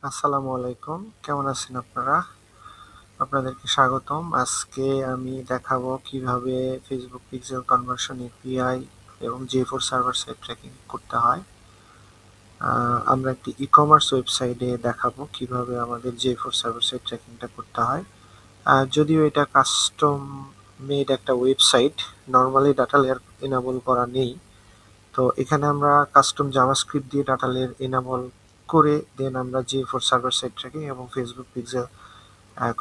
আসসালামু আলাইকুম। কেমন আছেন আপনারা? আপনাদেরকে স্বাগতম। আজকে আমি দেখাবো কিভাবে Facebook Pixel Conversion API এবং J4 সার্ভার সাইড ট্র্যাকিং করতে হয়। আমরা একটি ই-কমার্স ওয়েবসাইটে দেখাবো কিভাবে আমাদের J4 সার্ভার সাইড ট্র্যাকিংটা করতে হয়। যদিও এটা কাস্টম মেড একটা website, normally data layer enable করা নেই। তো এখানে আমরা কাস্টম জাভাস্ক্রিপ্ট দিয়ে ডাটা লেয়ার এনেবল করে দেন আমরা J4 সার্ভার সাইড ট্র্যাকিং এবং Facebook Pixel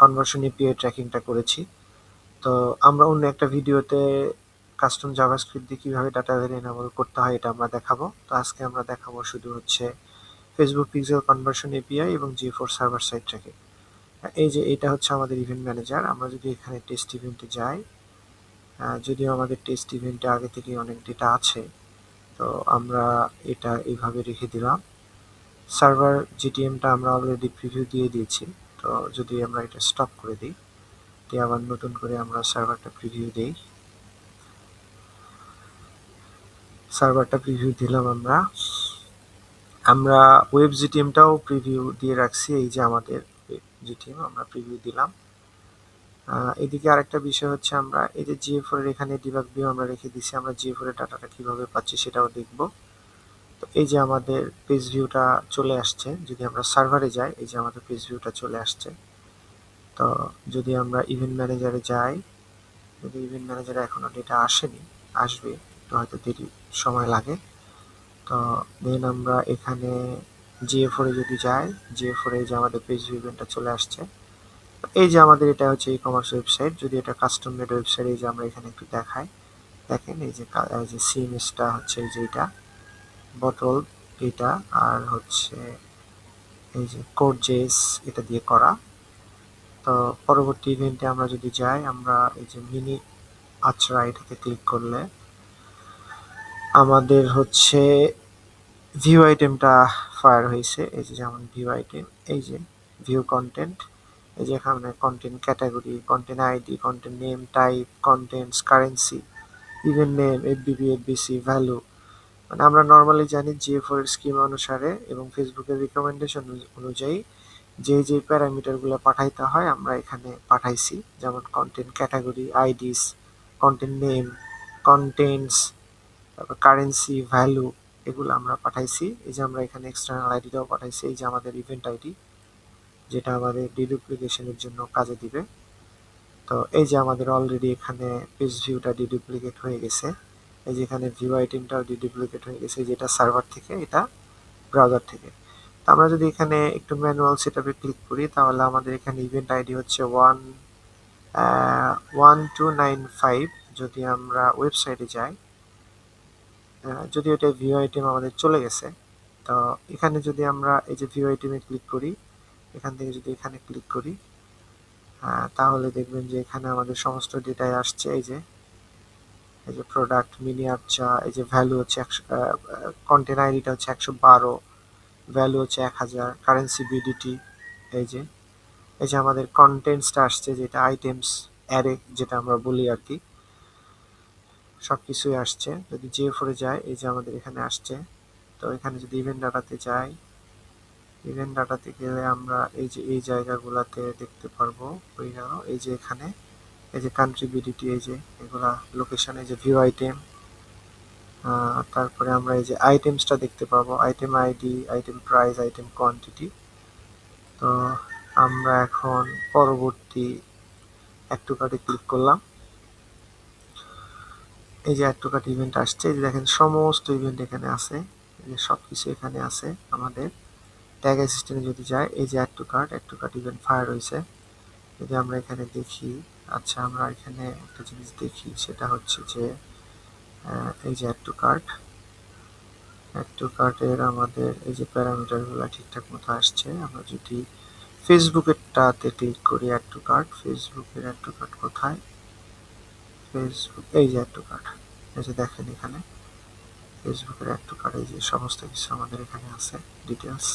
কনভার্সন এপিআই ট্র্যাকিংটা করেছি। তো আমরা অন্য একটা ভিডিওতে কাস্টম জাভাস্ক্রিপ্ট দিয়ে কিভাবে ডাটা এনেবল করতে হয় এটা আমরা দেখাবো। তো আজকে আমরা দেখাবো শুধু হচ্ছে ফেসবুক পিক্সেল কনভার্সন এপিআই এবং J4 সার্ভার সাইড ট্র্যাকিং। এই যে এটা হচ্ছে আমাদের ইভেন্ট ম্যানেজার। আমরা যদি এখানে টেস্ট ইভেন্টে যাই, যদিও আমাদের টেস্ট ইভেন্টে আগে থেকে অনেক ডেটা আছে, তো আমরা এটা এইভাবে রেখে দিলাম। সার্ভার জিটিএমটা আমরা অলরেডি প্রিভিউ দিয়ে দিয়েছি। তো যদি আমরা এটা স্টপ করে দিই, আবার নতুন করে আমরা সার্ভারটা প্রিভিউ দেই। সার্ভারটা প্রিভিউ দিলাম আমরা ওয়েব জিটিএমটাও প্রিভিউ দিয়ে রাখছি। এই যে আমাদের জিটিএম আমরা প্রিভিউ দিলাম। এদিকে আরেকটা বিষয় হচ্ছে আমরা এই যে জিএফোর এখানে ডিবাগ ভিউ আমরা রেখে দিছি। আমরা জিএফোর ডাটাটা কিভাবে পাচ্ছি সেটাও দেখব। তো এই যে আমাদের পেজ ভিউটা চলে আসছে। যদি আমরা সার্ভারে যাই, এই যে আমাদের পেজ ভিউটা চলে আসছে। তো যদি আমরা ইভেন্ট ম্যানেজারে যাই, যদি ইভেন্ট ম্যানেজারে এখনো ডেটা আসেনি, আসবে, একটু হয়তো দেরি সময় লাগে। তো দেন আমরা এখানে GA4 এ যদি যাই, GA4 এ যে আমাদের পেজ ইভেন্টটা চলে আসছে। এই যে আমাদের এটা হচ্ছে ই-কমার্স ওয়েবসাইট। যদি এটা কাস্টম মেড ওয়েবসাইট, এই যে আমরা এখানে একটু দেখাই, দেখেন এই যে সিএমএসটা হচ্ছে এই যে এটা বটল, এটা আর হচ্ছে এই যে কোড জেস এটা দিয়ে করা। তো পরবর্তী ইভেন্টে আমরা যদি যাই, আমরা এই যে মিনি আচরা এটাতে ক্লিক করলে আমাদের হচ্ছে ভিউ আইটেমটা ফায়ার হয়েছে। এই যে যেমন ভিউ আইটেম, এই যে ভিউ কন্টেন্ট, এই যে এখানে content category, content ID, content name, type, contents, currency, event name, FBB, FBC, value. মানে আমরা নর্মালি জানি GA4 এর স্কিম অনুসারে এবং ফেসবুকের রিকমেন্ডেশন অনুযায়ী যে প্যারামিটারগুলো পাঠাইতে হয় আমরা এখানে পাঠাইছি। যেমন content category, IDs, content name, contents, তারপর কারেন্সি, ভ্যালু, এগুলো আমরা পাঠাইছি। এই যে আমরা এখানে এক্সটার্নাল আইডিটাও পাঠাইছি। এই যে আমাদের ইভেন্ট আইডি, যেটা আমাদের ডিডুপ্লিকেশনের জন্য কাজে দিবে। তো এই যে আমাদের অলরেডি এখানে পেজ ভিউটা ডিডুপ্লিকেট হয়ে গেছে। এই যে এখানে ভিউ আইটেমটাও ডিডুপ্লিকেট হয়ে গেছে, যেটা সার্ভার থেকে, এটা ব্রাউজার থেকে। তো আমরা যদি এখানে একটু ম্যানুয়াল সেটআপে ক্লিক করি, তাহলে আমাদের এখানে ইভেন্ট আইডি হচ্ছে 1295। যদি আমরা ওয়েবসাইটে যাই, যদিও এটা ভিউ আইটেম আমাদের চলে গেছে। তো এখানে যদি আমরা এই যে ভিউ আইটেমে ক্লিক করি, এখান থেকে যদি এখানে ক্লিক করি, তাহলে দেখবেন যে এখানে আমাদের সমস্ত ডেটাই আসছে। এই যে প্রোডাক্ট, মিনি আচ্ছা, এই যে ভ্যালু হচ্ছে 100, কন্টেন্ট আইডিটা হচ্ছে 112, ভ্যালু হচ্ছে 1000, কারেন্সি বিডিটি, এই যে আমাদের কন্টেন্টসটা আসছে, যেটা আইটেমস অ্যারে যেটা আমরা বলি আর কি, সবকিছুই আসছে। যদি GA4 এ যাই, এই যে আমাদের এখানে আসছে। তো এখানে যদি ইভেন্ট ডাটাতে যাই, ইভেন্ট ডাটাতে গেলে আমরা এই যে এই জায়গাগুলোতে দেখতে পারবো। হয়ে গেল এই যে এখানে এই যে কান্ট্রি বিডিটি, এই যে এগুলা লোকেশন, এই যে ভিউ আইটেম, তারপরে আমরা এই যে আইটেমসটা দেখতে পাবো, item ID, item price, item quantity. তো আমরা এখন পরবর্তী অ্যাড টু কার্টে ক্লিক করলাম। এই যে অ্যাড টু কার্ট ইভেন্ট আসছে। এই যে দেখেন সমস্ত ইভেন্ট এখানে আছে, এই যে সবকিছু এখানে আছে আমাদের। ট্যাগ অ্যাসিস্ট্যান্টে যদি যাই, এই যে add to cart event fire হয়েছে। যদি আমরা এখানে দেখি, আচ্ছা আমরা এখানে একটা জিনিস দেখি, সেটা হচ্ছে যে এই যে অ্যাড টু কার্টের আমাদের এই যে প্যারামিটারগুলো ঠিকঠাক মতো আসছে। আমরা যদি ফেসবুকেরটাতে ক্লিক করি, ফেসবুকের অ্যাড টু কার্ট কোথায়, ফেসবুক, এই যে অ্যাড টু কার্ট, এই যে দেখেন এখানে ফেসবুকের অ্যাড টু কার্ট, এই যে সমস্ত কিছু আমাদের এখানে আছে ডিটেলস।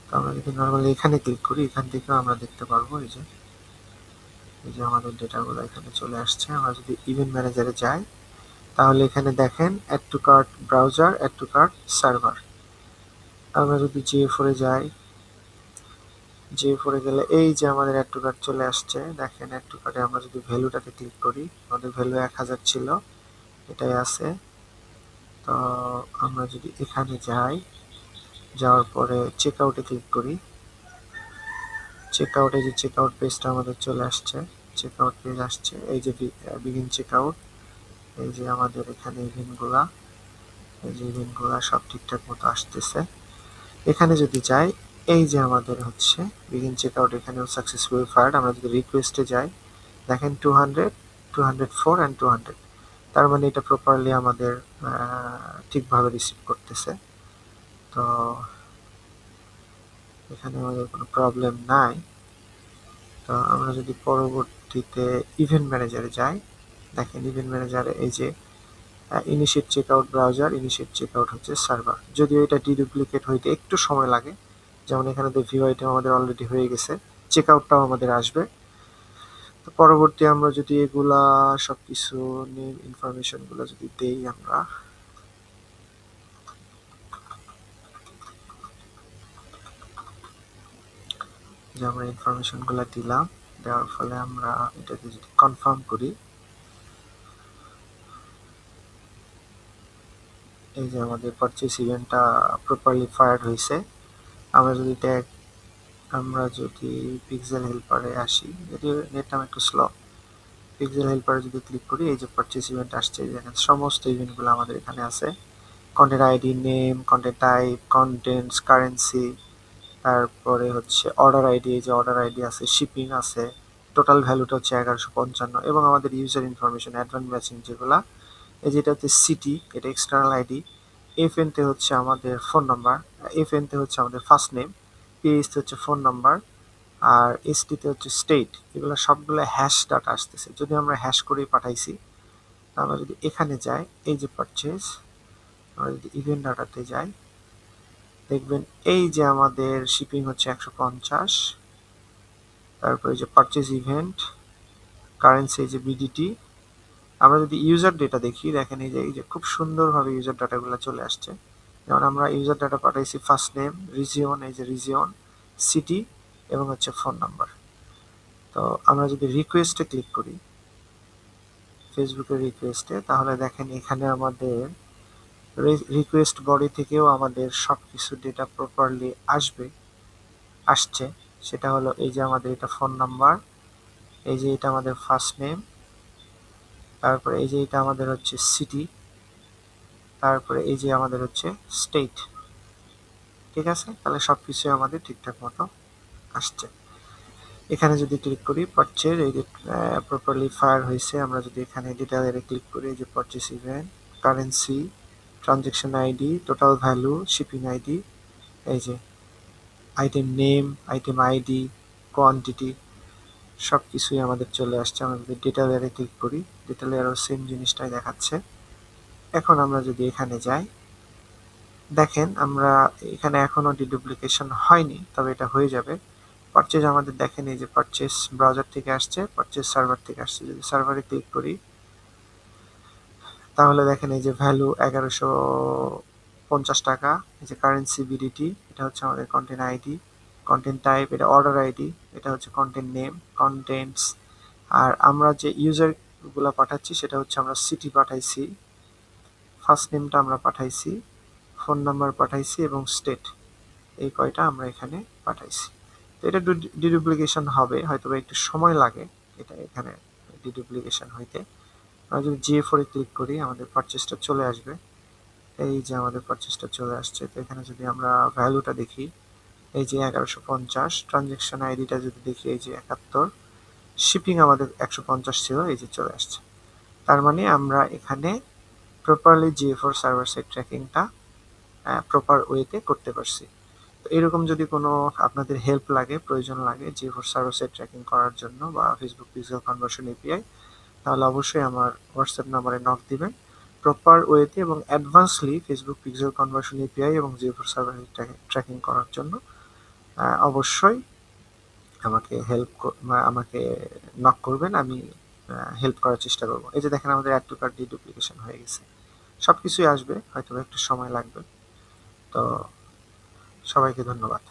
তো আমরা যদি নর্মালি এখানে ক্লিক করি, এখান থেকেও আমরা দেখতে পারবো এই যে আমাদের ডেটাগুলো এখানে চলে আসছে। আমরা যদি ইভেন্ট ম্যানেজারে যাই, তাহলে এখানে দেখেন add to cart browser, add to cart server. আমরা যদি GA4 এ যাই, GA4 এ গেলে এই যে আমাদের অ্যাড টু কার্ট চলে আসছে। দেখেন অ্যাড টু কার্টে আমরা যদি ভ্যালুটাতে ক্লিক করি, আমাদের ভ্যালু 1000 ছিল, এটাই আছে। তো আমরা যদি এখানে যাই, যাওয়ার পরে চেক আউটে ক্লিক করি, চেক আউটে যে চেক আউট পেজটা আমাদের চলে আসছে, চেক আউট পেজ আসছে, এই যে বিগিন চেক আউট, এই যে আমাদের এখানে ইভেন্টগুলা, এই যে ইভেন্টগুলা সব ঠিকঠাক মতো আসতেছে। এখানে যদি যাই, এই যে আমাদের হচ্ছে বিগিন চেক আউট, এখানেও সাকসেসফুল ফায়ার্ড। আমরা যদি রিকোয়েস্টে যাই, দেখেন 200, 204 অ্যান্ড 200, তার মানে এটা প্রপারলি আমাদের ঠিকভাবে রিসিভ করতেছে। তো এখানে আমাদের কোনো প্রবলেম নাই। তো আমরা যদি পরবর্তীতে ইভেন্ট ম্যানেজারে যাই, দেখেন ইভেন্ট ম্যানেজারে এই যে initiate checkout browser, initiate checkout হচ্ছে সার্ভার। যদিও এটা ডিডুপ্লিকেট হইতে একটু সময় লাগে, যেমন এখানে তো ভিউ আইটেম আমাদের অলরেডি হয়ে গেছে, চেকআউটটাও আমাদের আসবে। তো পরবর্তী আমরা যদি এগুলা সবকিছু নেম ইনফরমেশনগুলো যদি দেই, আমরা যে আমরা ইনফরমেশনগুলো দিলাম, দেওয়ার ফলে আমরা এটাকে যদি কনফার্ম করি, এই যে আমাদের পারচেস ইভেন্টটা প্রপারলি ফায়ার্ড হয়েছে। আমরা যদি পিক্সেল হেল্পারে আসি, যদিও নেটটা একটু স্লো, পিক্সেল হেল্পারে যদি ক্লিক করি, এই যে পারচেস ইভেন্ট আসছে, দেখেন সমস্ত ইভেন্টগুলো আমাদের এখানে আছে। Content ID, name, content type, contents, currency, তারপরে হচ্ছে অর্ডার আইডি, এই যে অর্ডার আইডি আছে, শিপিং আছে, টোটাল ভ্যালুটা হচ্ছে 1155, এবং আমাদের ইউজার ইনফরমেশন অ্যাডভান্স ম্যাচিং যেগুলা, এই যেটা হচ্ছে সিটি, এটা এক্সটার্নাল আইডি, এফএনতে হচ্ছে আমাদের ফোন নাম্বার, এফএনতে হচ্ছে আমাদের ফার্স্ট নেম, পিএইচতে হচ্ছে ফোন নাম্বার, আর এসটিতে হচ্ছে স্টেট। এগুলো সবগুলো হ্যাশ ডাটা আসতেছে, যদি আমরা হ্যাশ করেই পাঠাইছি। আমরা যদি এখানে যাই, এই যে পারচেজ, আমরা যদি ইভেন্ট ডাটাতে যাই, দেখবেন এই যে আমাদের শিপিং হচ্ছে 150, তারপরে যে পারচেজ ইভেন্ট, কারেন্সি এই যে বিডিটি। আমরা যদি ইউজার ডেটা দেখি, দেখেন এই যে খুব সুন্দরভাবে ইউজার ডাটাগুলো চলে আসছে। যেমন আমরা ইউজার ডাটা পাঠাইছি ফার্স্ট নেম, রিজিয়ন, এই যে রিজিয়ন, সিটি, এবং হচ্ছে ফোন নাম্বার। তো আমরা যদি রিকোয়েস্টে ক্লিক করি, ফেসবুকের রিকোয়েস্টে, তাহলে দেখেন এখানে আমাদের রিকোয়েস্ট বডি থেকেও আমাদের সব কিছু ডেটা প্রপারলি আসছে। সেটা হলো এই যে আমাদের এটা ফোন নাম্বার, এই যে এটা আমাদের ফার্স্ট নেম, তারপরে এই যে এটা আমাদের হচ্ছে সিটি, তারপরে এই যে আমাদের হচ্ছে স্টেট। ঠিক আছে, তাহলে সব কিছুই আমাদের ঠিকঠাক মতো আসছে। এখানে যদি ক্লিক করি পারচেজ, এই যে প্রপারলি ফায়ার হয়েছে। আমরা যদি এখানে ডিটেইলে ক্লিক করি, এই যে purchase event, currency, transaction ID, total value, shipping ID, এই যে item name, item ID, quantity, সব কিছুই আমাদের চলে আসছে। আমরা যদি ডেটা লেয়ারে ক্লিক করি, ডেটা লেয়ারও সেম জিনিসটাই দেখাচ্ছে। এখন আমরা যদি এখানে যাই, দেখেন আমরা এখানে এখনো ডিডুপ্লিকেশন হয়নি, তবে এটা হয়ে যাবে। পারচেজ আমাদের দেখেন এই যে পারচেজ ব্রাউজার থেকে আসছে, পারচেজ সার্ভার থেকে আসছে। যদি সার্ভারে ক্লিক করি, তাহলে দেখেন এই যে ভ্যালু 1150 টাকা, এই যে কারেন্সি বিডিটি, এটা হচ্ছে আমাদের কন্টেন্ট আইডি, কন্টেন্ট টাইপ, এটা অর্ডার আইডি, এটা হচ্ছে কন্টেন্ট নেম, কন্টেন্টস। আর আমরা যে ইউজারগুলো পাঠাচ্ছি সেটা হচ্ছে আমরা সিটি পাঠাইছি, ফার্স্ট নেমটা আমরা পাঠাইছি, ফোন নাম্বার পাঠাইছি, এবং স্টেট, এই কয়টা আমরা এখানে পাঠাইছি। তো এটা ডিডুপ্লিকেশন হবে, হয়তো একটু সময় লাগে এটা এখানে ডিডুপ্লিকেশন হইতে। আমরা যদি GA4 এ ক্লিক করি, আমাদের পারচেজটা চলে আসবে। এই যে আমাদের পারচেজটা চলে আসছে। তো এখানে যদি আমরা ভ্যালুটা দেখি, এই যে 1150, ট্রানজ্যাকশন আইডিটা যদি দেখি, এই যে 71, শিপিং আমাদের 150 ছিল, এই যে চলে আসছে। তার মানে আমরা এখানে প্রপারলি GA4 সার্ভার সাইড ট্র্যাকিংটা প্রপার ওয়েতে করতে পারছি। তো এরকম যদি কোনো আপনাদের হেল্প লাগে, প্রয়োজন লাগে GA4 সার্ভার সাইড ট্র্যাকিং করার জন্য বা ফেসবুক পিক্সেল কনভার্সন এপিআই, তাহলে অবশ্যই আমার হোয়াটসঅ্যাপ নাম্বারে নক দিবেন। প্রপার ওয়েতে এবং অ্যাডভান্সলি ফেসবুক পিক্সেল কনভার্সন এপিআই এবং GA4 সার্ভার ট্র্যাকিং করার জন্য অবশ্যই আমাকে নক করবেন, আমি হেল্প করার চেষ্টা করব। এই যে দেখেন আমাদের অ্যাড টু কার্ট ডিডুপ্লিকেশন হয়ে গেছে। সব কিছুই আসবে, হয়তো একটু সময় লাগবে। তো সবাইকে ধন্যবাদ।